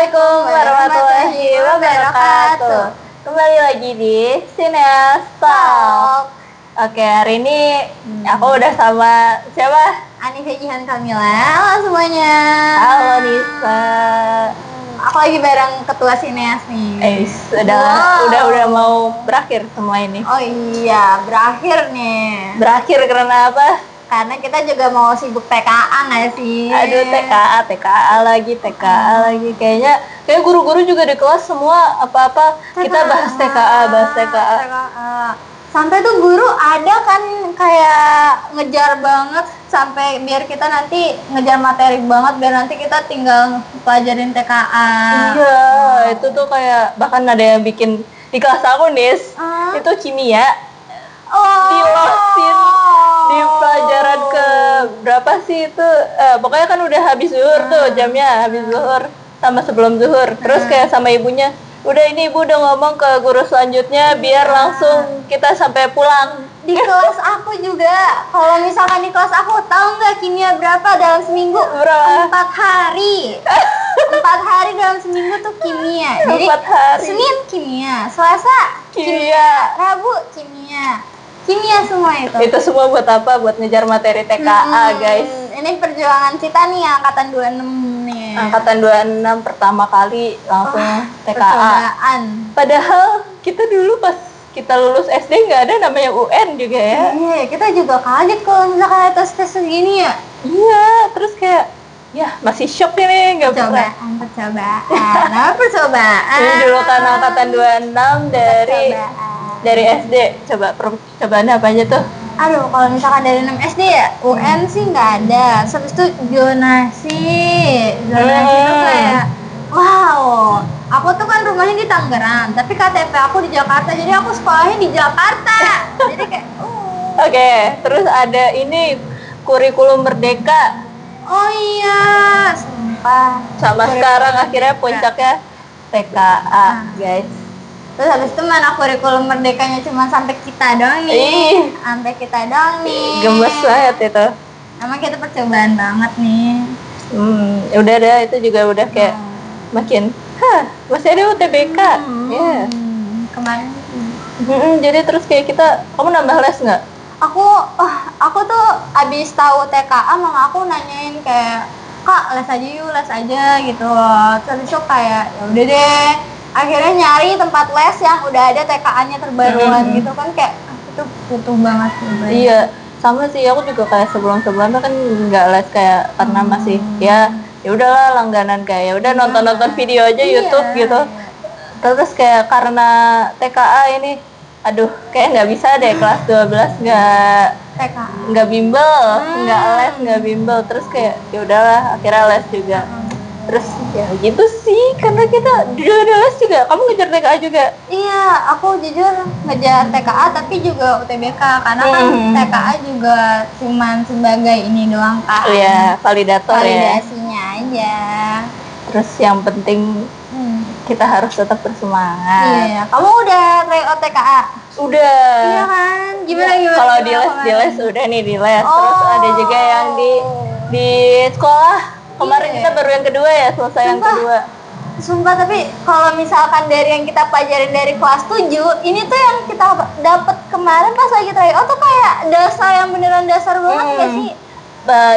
Assalamualaikum warahmatullahi wabarakatuh. Kembali lagi di Sineas Talk. Oke, hari ini aku udah sama siapa? Anissa Jihan Kamila. Halo semuanya. Halo Nisa. Aku lagi bareng ketua Sineas nih. Udah mau berakhir semua ini. Oh iya, berakhir nih. Berakhir karena apa? Karena kita juga mau sibuk TKA nggak sih? Aduh, TKA lagi. Kayaknya guru-guru juga di kelas semua apa-apa kita bahas TKA. Sampai tuh guru ada kan kayak ngejar banget sampai biar kita nanti ngejar materi banget biar nanti kita tinggal pelajarin TKA. Iya, itu tuh kayak bahkan ada yang bikin di kelas aku Nis, itu kimia. Dilosin di pelajaran ke berapa sih itu? Pokoknya kan udah habis zuhur tuh, jamnya habis zuhur sama sebelum zuhur. Terus kayak sama ibunya, udah ini ibu udah ngomong ke guru selanjutnya biar langsung kita sampai pulang. Di kelas aku juga, kalau misalkan di kelas aku tahu nggak kimia berapa dalam seminggu? Berapa? 4 hari. 4 hari dalam seminggu tuh kimia. Jadi 4 hari. Senin kimia, Selasa Kimia. Rabu kimia semua itu. Itu semua buat apa? Buat ngejar materi TKA guys. Ini perjuangan kita nih angkatan 26 nih. Angkatan 26 pertama kali langsung TKA. Percobaan. Padahal kita dulu pas kita lulus SD nggak ada namanya UN juga ya. Iya, kita juga kaget kalau misalkan ada tes segini ya. Iya, terus kayak ya masih shock ini nggak pernah. Percobaan. Ini dulu kan angkatan 26 dari SD. Coba percobaannya apa aja tuh? Aduh, kalau misalkan dari 6 SD ya, UN sih nggak ada. Habis itu zonasi itu kayak wow. Aku tuh kan rumahnya di Tangerang, tapi KTP aku di Jakarta, jadi aku sekolahnya di Jakarta. Jadi kayak Oke, terus ada ini kurikulum merdeka. Oh iya, sumpah. Sama sekarang akhirnya puncaknya TKA, guys. Terus habis itu mana kurikulum merdekanya cuma sampai kita doang nih. Sampai kita doang nih. Gemes banget itu. Emang kita percobaan banget nih. Udah deh, itu juga udah kayak makin masih ada UTBK. Ya. Kemarin. Jadi terus kayak kita, kamu nambah les nggak? Aku tuh abis tahu TKA mama aku nanyain kayak, Kak les aja gitu. Terus itu kayak ya udah deh. Akhirnya nyari tempat les yang udah ada TKA-nya terbaruan gitu kan, kayak itu butuh banget juga. Iya, sama sih, aku juga kayak sebelumnya kan nggak les kayak karena masih ya udahlah langganan kayak ya udah nonton video aja YouTube gitu. Terus kayak karena TKA ini aduh kayak nggak bisa deh kelas 12 nggak bimbel, nggak bimbel, terus kayak ya udahlah akhirnya les juga. Terus ya gitu sih, karena kita udah les juga. Kamu ngejar TKA juga? Iya, aku jujur ngejar TKA tapi juga UTBK karena kan TKA juga cuman sebagai ini doang kan. Iya, validasinya aja. Terus yang penting kita harus tetap bersemangat. Iya, kamu udah tryout TKA? Udah. Iya kan? Gimana? Kalau di les udah nih di les. Terus ada juga yang di sekolah. Kemarin kita baru yang kedua ya, selesai yang kedua. Sumpah, tapi kalau misalkan dari yang kita pelajarin dari kelas 7, ini tuh yang kita dapet kemarin pas lagi tryout tuh kayak dasar yang beneran dasar banget gak sih?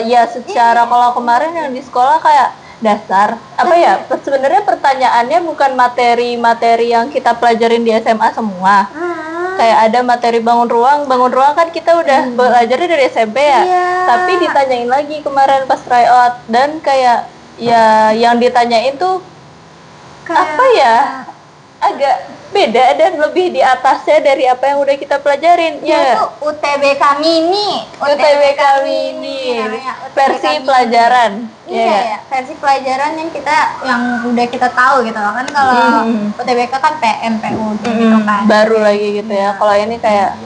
Ya secara kalau kemarin yang di sekolah kayak dasar sebenarnya pertanyaannya bukan materi-materi yang kita pelajarin di SMA semua. Kayak ada materi bangun ruang kan kita udah belajarnya dari SMP ya. Tapi ditanyain lagi kemarin pas tryout, dan kayak ya yang ditanyain tuh kayak agak beda dan lebih di atasnya dari apa yang udah kita pelajarin. Ya tuh UTBK mini versi pelajaran. Iya, versi pelajaran yang udah kita tahu gitu kan. Kalau UTBK kan PM, PU gitu kan. Baru lagi gitu ya. Kalau ini kayak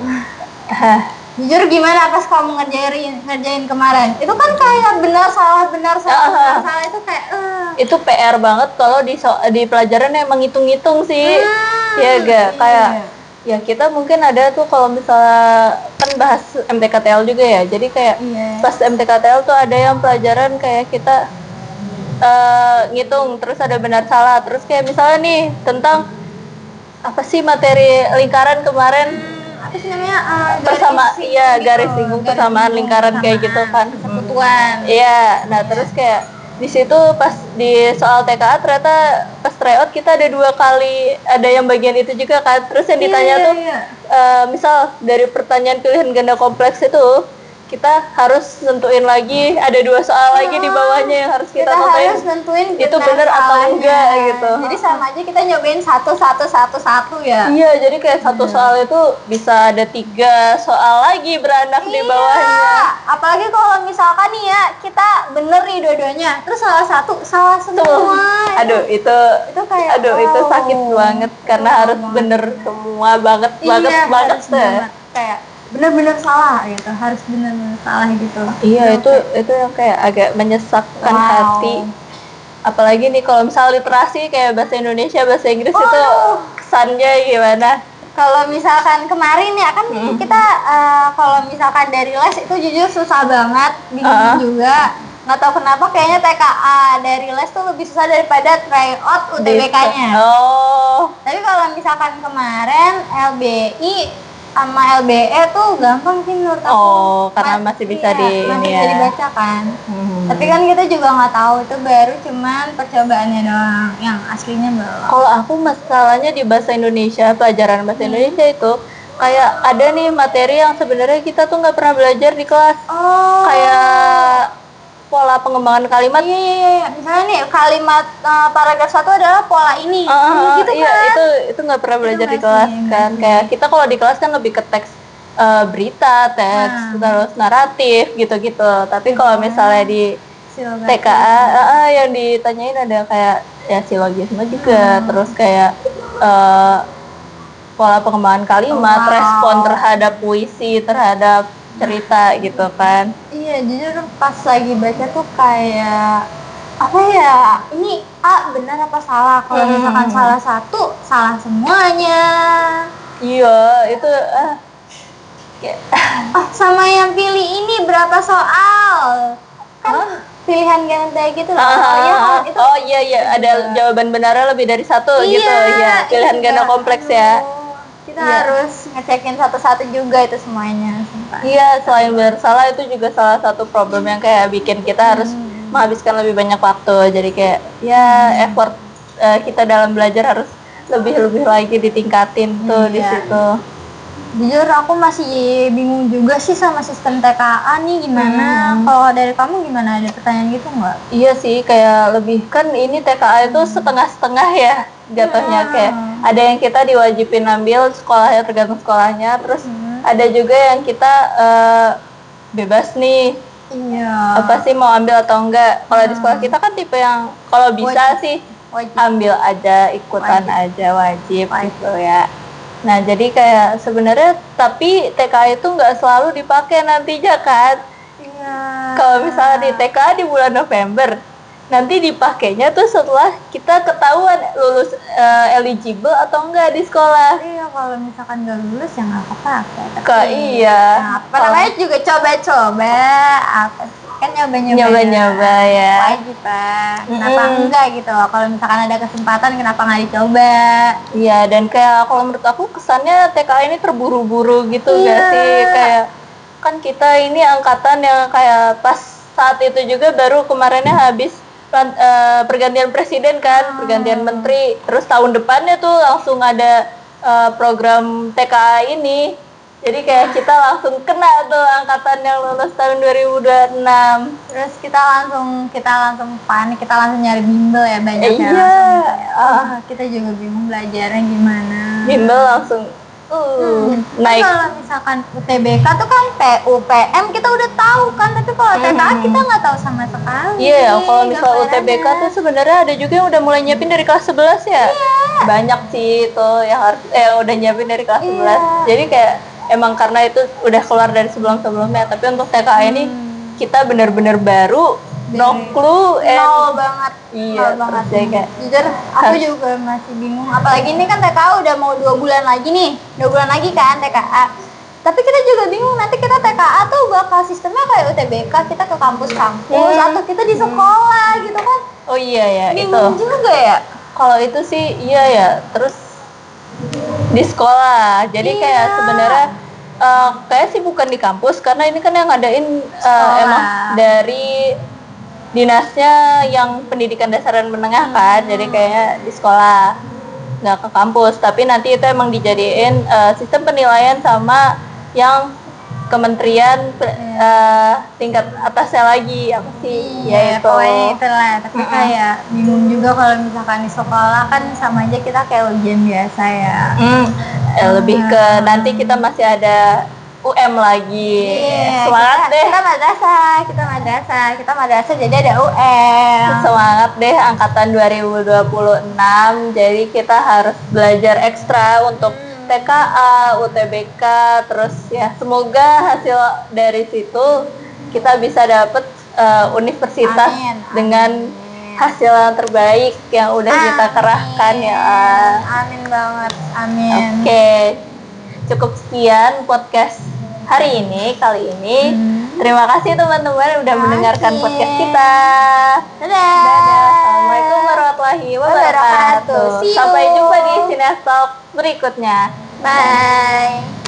jujur gimana pas kamu ngerjain kemarin? Itu kan kayak benar salah itu kayak itu PR banget kalau di pelajaran emang ngitung-ngitung sih. Ya gak kayak ya kita mungkin ada tuh kalau misalnya kan bahas MTKTL juga ya, jadi kayak pas MTKTL tuh ada yang pelajaran kayak kita ngitung, terus ada benar salah. Terus kayak misalnya nih tentang apa sih materi lingkaran kemarin, Apa sih namanya? garis lingkung persamaan lingkaran kayak gitu kan. Persekutuan. Iya, nah terus kayak di situ pas di soal TKA ternyata pas tryout kita ada 2 kali ada yang bagian itu juga kan. Terus yang ditanya tuh misal dari pertanyaan pilihan ganda kompleks itu kita harus nentuin lagi, ada 2 soal lagi di bawahnya yang harus kita harus nentuin itu benar atau enggak gitu. Jadi sama aja kita nyobain satu ya. Iya, jadi kayak satu soal itu bisa ada 3 soal lagi beranak di bawahnya. Apalagi kalau misalkan nih ya kita bener nih dua-duanya, terus salah satu salah semua. Itu kayak itu sakit banget karena harus bener semua banget kayak bener-bener salah gitu, harus bener-bener salah gitu. Iya, itu yang kayak agak menyesakkan hati. Apalagi nih kalau misal literasi kayak bahasa Indonesia, bahasa Inggris itu kesannya gimana? Kalau misalkan kemarin ya kan kita kalau misalkan dari les itu jujur susah banget, bingung juga. Nggak tahu kenapa kayaknya TKA dari les tuh lebih susah daripada tryout UTBK-nya. Tapi kalau misalkan kemarin LBI sama LBE tuh gampang sih menurut aku. Karena masih bisa bisa dibaca kan. Tapi kan kita juga nggak tahu, itu baru cuman percobaannya doang, yang aslinya belum. Kalau aku masalahnya di bahasa Indonesia, pelajaran bahasa Indonesia itu kayak ada nih materi yang sebenarnya kita tuh nggak pernah belajar di kelas. Kayak pola pengembangan kalimat. Iya. Misalnya nih kalimat paragraf 1 adalah pola ini. Gitu iya, kan. Itu nggak pernah belajar di kelas kan. Kayak kita kalau di kelas kan lebih ke teks berita, teks terus naratif gitu-gitu. Tapi kalau misalnya di TKA yang ditanyain ada kayak ya silogisme juga, terus kayak pola pengembangan kalimat, respon terhadap puisi, terhadap cerita gitu kan. Iya, jujur pas lagi baca tuh kayak apa ya, ini A benar apa salah? Kalau misalkan salah satu, salah semuanya. Itu sama yang pilih ini berapa soal? Kan pilihan ganda gitu loh. Iya, ada jawaban benarnya lebih dari 1 gitu. Iya, pilihan ganda kompleks ya. Kita harus ngecekin satu-satu juga itu semuanya. Iya, selain bersalah itu juga salah satu problem yang kayak bikin kita harus menghabiskan lebih banyak waktu. Jadi kayak effort kita dalam belajar harus lebih lagi ditingkatin tuh di situ. Jujur aku masih bingung juga sih sama sistem TKA nih gimana. Kalau dari kamu gimana, ada pertanyaan gitu nggak? Iya sih, kayak lebih kan ini TKA itu setengah-setengah ya jatuhnya. Kayak ada yang kita diwajibin ambil sekolahnya, tergantung sekolahnya. Terus ada juga yang kita bebas nih. Iya. Apa sih mau ambil atau enggak? Kalau di sekolah kita kan tipe yang kalau bisa sih ambil aja, ikutan aja, wajib gitu ya. Nah, jadi kayak sebenarnya tapi TKA itu nggak selalu dipakai nantinya kan. Iya. Kalau misalnya di TKA di bulan November, nanti dipakainya tuh setelah kita ketahuan lulus eligible atau enggak di sekolah. Iya, kalau misalkan nggak lulus ya nggak kepake. Apa namanya juga coba-coba, apa kan nyoba-nyoba ya. Wajib lah. Kenapa enggak gitu loh? Kalau misalkan ada kesempatan kenapa nggak dicoba? Iya, dan kayak kalau menurut aku kesannya TKA ini terburu-buru gitu nggak sih? Kayak kan kita ini angkatan yang kayak pas saat itu juga baru kemarinnya habis pergantian presiden kan, pergantian menteri. Terus tahun depannya tuh langsung ada program TKA ini. Jadi kayak kita langsung kena tuh angkatan yang lulus tahun 2026. Terus kita langsung panik, kita langsung nyari bimbel ya banyaknya. Kita juga bingung belajarnya gimana. Bimbel langsung naik. Kalau misalkan UTBK tuh kan PUPM kita udah tahu kan, tapi kalau TKA kita nggak tahu sama sekali. Iya, kalau misal UTBK tuh sebenarnya ada juga yang udah mulai nyiapin dari kelas 11 ya. Banyak sih itu yang harus udah nyiapin dari kelas 11. Jadi kayak emang karena itu udah keluar dari sebelum-sebelumnya, tapi untuk TKA ini kita benar-benar baru, no clue, nol banget. Iya, banget. Kayak jujur aku juga masih bingung, apalagi ini kan TKA udah mau 2 bulan lagi nih, 2 bulan lagi kan TKA. Tapi kita juga bingung nanti kita TKA tuh bakal sistemnya kayak UTBK, kita ke kampus-kampus atau kita di sekolah gitu kan. Oh iya ya, Bingung itu. juga ya. Kalau itu sih iya ya. Terus di sekolah. Jadi Iya. kayak sebenarnya kayak sih bukan di kampus karena ini kan yang ngadain Sekolah. emang dari dinasnya yang pendidikan dasar dan menengah kan. Jadi kayaknya di sekolah, nggak ke kampus. Tapi nanti itu emang dijadiin sistem penilaian sama yang kementerian tingkat atasnya lagi apa sih Iya, yaitu pokoknya itulah. Tapi kayak bingung juga kalau misalkan di sekolah kan sama aja kita kayak ujian biasa ya. lebih ke nanti kita masih ada UM lagi. Iya, Semangat deh. Kita madrasah jadi ada UM. Semangat deh angkatan 2026. Jadi kita harus belajar ekstra untuk TKA, UTBK, terus ya semoga hasil dari situ kita bisa dapet universitas Amin, dengan hasil yang terbaik yang udah kita kerahkan ya. Amin banget, amin. Oke, cukup sekian podcast hari ini kali ini. Terima kasih teman-teman udah mendengarkan podcast kita. Dadah. Assalamualaikum warahmatullahi wabarakatuh. See you. Sampai jumpa di Sinas Talk berikutnya. Bye.